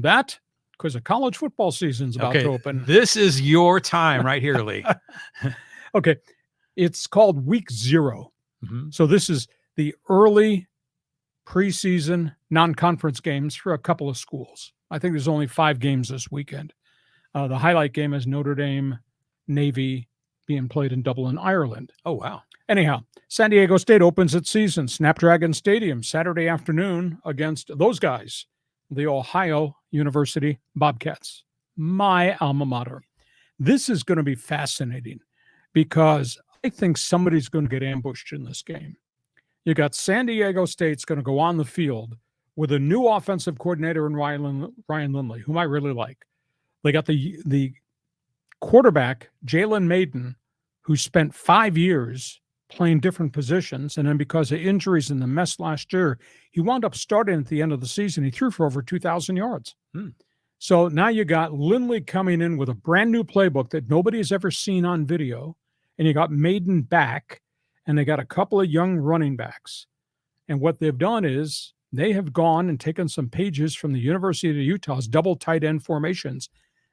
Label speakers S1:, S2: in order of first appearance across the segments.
S1: from that because the college football season's about to open.
S2: This is your time right here, Lee.
S1: Okay. It's called week 0.
S2: Mm-hmm.
S1: So this is the early preseason non-conference games for a couple of schools. I think there's only 5 games this weekend. The highlight game is Notre Dame, Navy being played in Dublin, Ireland.
S2: Oh, wow.
S1: Anyhow, San Diego State opens its season, Snapdragon Stadium, Saturday afternoon against those guys, the Ohio University Bobcats, my alma mater. This is going to be fascinating because I think somebody's going to get ambushed in this game. You got San Diego State's going to go on the field with a new offensive coordinator in Ryan Lindley, whom I really like. They got the quarterback, Jalen Mayden, who spent 5 years playing different positions. And then because of injuries and the mess last year, he wound up starting at the end of the season. He threw for over 2,000 yards. So now you got Lindley coming in with a brand new playbook that nobody has ever seen on video. And you got Mayden back, and they got a couple of young running backs. And what they've done is they have gone and taken some pages from the University of Utah's double tight end formations,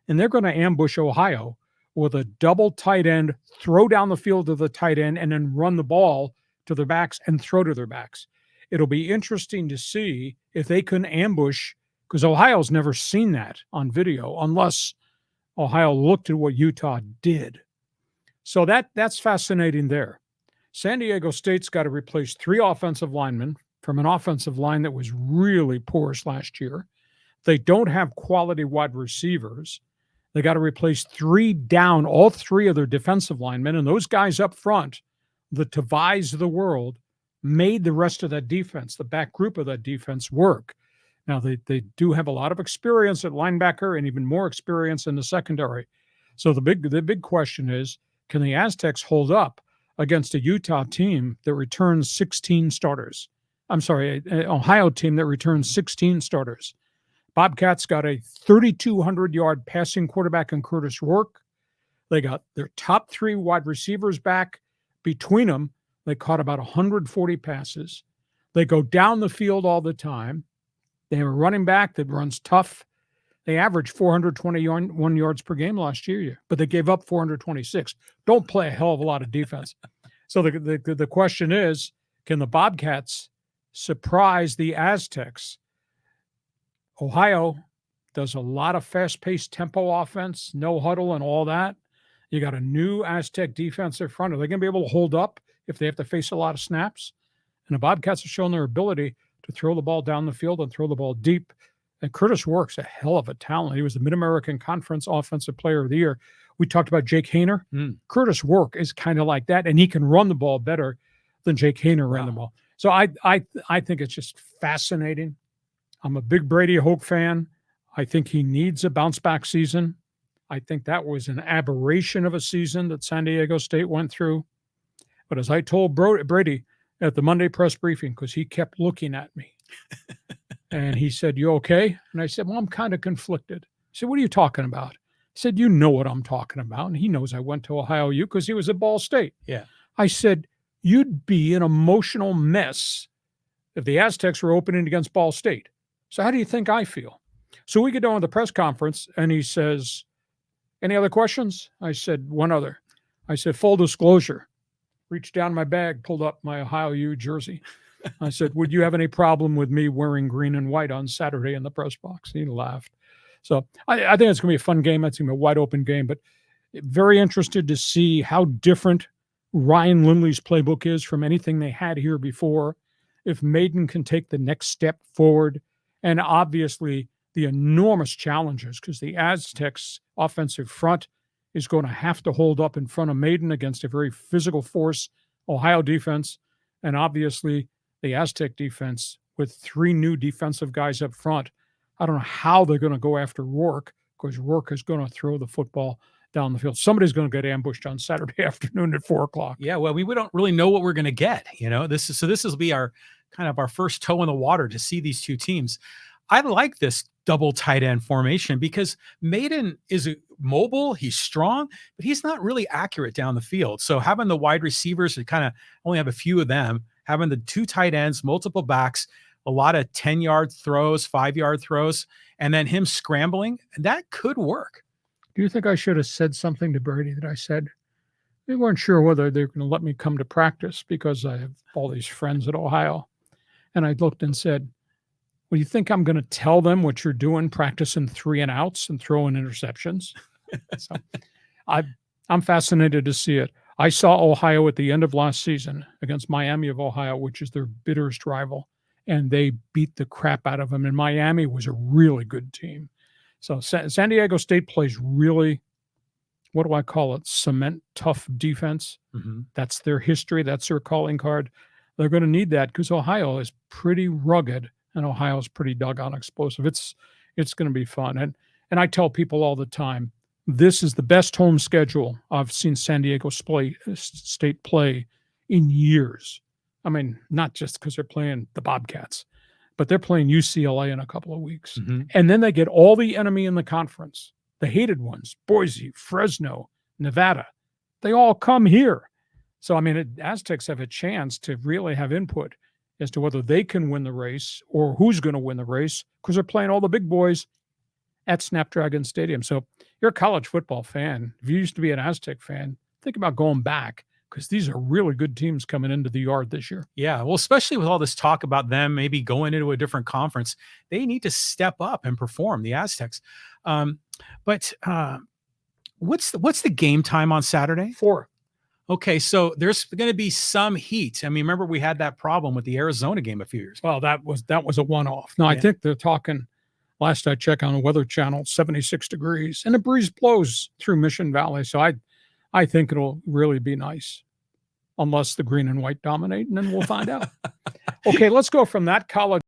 S1: and they're going to ambush Ohio with a double tight end, throw down the field to the tight end, and then run the ball to their backs and throw to their backs. It'll be interesting to see if they can ambush, because Ohio's never seen that on video unless Ohio looked at what Utah did. So that's fascinating there. San Diego State's got to replace 3 offensive linemen from an offensive line that was really porous last year. They don't have quality wide receivers. They got to replace 3 down, all 3 of their defensive linemen. And those guys up front, the Tavais of the world, made the rest of that defense, the back group of that defense, work. Now, they do have a lot of experience at linebacker and even more experience in the secondary. So the big question is, can the Aztecs hold up against a Utah team that returns 16 starters? I'm sorry, an Ohio team that returns 16 starters. Bobcats got a 3,200-yard passing quarterback in Curtis Rourke. They got their top 3 wide receivers back. Between them, they caught about 140 passes. They go down the field all the time. They have a running back that runs tough. They averaged 421 yards per game last year, but they gave up 426. Don't play a hell of a lot of defense. So the question is, can the Bobcats surprise the Aztecs? Ohio does a lot of fast-paced tempo offense, no huddle and all that. You got a new Aztec defensive front. Are they going to be able to hold up if they have to face a lot of snaps? And the Bobcats have shown their ability to throw the ball down the field and throw the ball deep. And Curtis Rourke's a hell of a talent. He was the Mid-American Conference Offensive Player of the Year. We talked about Jake Haener. Curtis Rourke is kind of like that, and he can run the ball better than Jake Haener ran the ball. So I think it's just fascinating. I'm a big Brady Hoke fan. I think he needs a bounce-back season. I think that was an aberration of a season that San Diego State went through. But as I told Brady at the Monday press briefing, because he kept looking at me, and he said, "You okay?" And I said, "Well, I'm kind of conflicted." He said, "What are you talking about?" I said, "You know what I'm talking about." And he knows I went to Ohio U because he was at Ball State.
S2: Yeah.
S1: I said, "You'd be an emotional mess if the Aztecs were opening against Ball State. So how do you think I feel?" So we get down to the press conference, and he says, "Any other questions?" I said, "One other." I said, "Full disclosure." Reached down my bag, pulled up my Ohio U jersey. I said, "Would you have any problem with me wearing green and white on Saturday in the press box?" He laughed. So I think it's going to be a fun game. It's going to be a wide open game, but very interested to see how different Ryan Lindley's playbook is from anything they had here before. If Mayden can take the next step forward, and obviously the enormous challenges, because the Aztecs offensive front is going to have to hold up in front of Mayden against a very physical force Ohio defense. And obviously the Aztec defense with 3 new defensive guys up front. I don't know how they're going to go after Rourke, because Rourke is going to throw the football down the field. Somebody's going to get ambushed on Saturday afternoon at 4:00.
S2: Yeah, well, we don't really know what we're going to get. This will be our kind of our first toe in the water to see these 2 teams. I like this double tight end formation because Mayden is mobile, he's strong, but he's not really accurate down the field. So having the wide receivers, to kind of only have a few of them, having the 2 tight ends, multiple backs, a lot of 10-yard throws, 5-yard throws, and then him scrambling. That could work.
S1: Do you think I should have said something to Brady that I said? They weren't sure whether they were going to let me come to practice because I have all these friends at Ohio. And I looked and said, well, you think I'm going to tell them what you're doing, practicing 3 and outs and throwing interceptions? So I'm fascinated to see it. I saw Ohio at the end of last season against Miami of Ohio, which is their bitterest rival, and they beat the crap out of them. And Miami was a really good team. So San Diego State plays really, what do I call it? Cement tough defense.
S2: Mm-hmm.
S1: That's their history. That's their calling card. They're going to need that because Ohio is pretty rugged and Ohio's pretty doggone explosive. It's going to be fun. And I tell people all the time, this is the best home schedule I've seen San Diego State play in years. I mean, not just because they're playing the Bobcats, but they're playing UCLA in a couple of weeks.
S2: Mm-hmm.
S1: And then they get all the enemy in the conference, the hated ones, Boise, Fresno, Nevada. They all come here. So, I mean, Aztecs have a chance to really have input as to whether they can win the race or who's going to win the race because they're playing all the big boys at Snapdragon Stadium. So you're a college football fan. If you used to be an Aztec fan, think about going back because these are really good teams coming into the yard this year.
S2: Yeah, well, especially with all this talk about them maybe going into a different conference, they need to step up and perform, the Aztecs. But what's the game time on Saturday?
S1: 4.
S2: Okay, so there's going to be some heat. I mean, remember we had that problem with the Arizona game a few years ago.
S1: Well, that was a one-off. No, I think they're talking, last I checked on the Weather Channel, 76 degrees, and a breeze blows through Mission Valley. So I think it'll really be nice, unless the green and white dominate, and then we'll find out. Okay, let's go from that college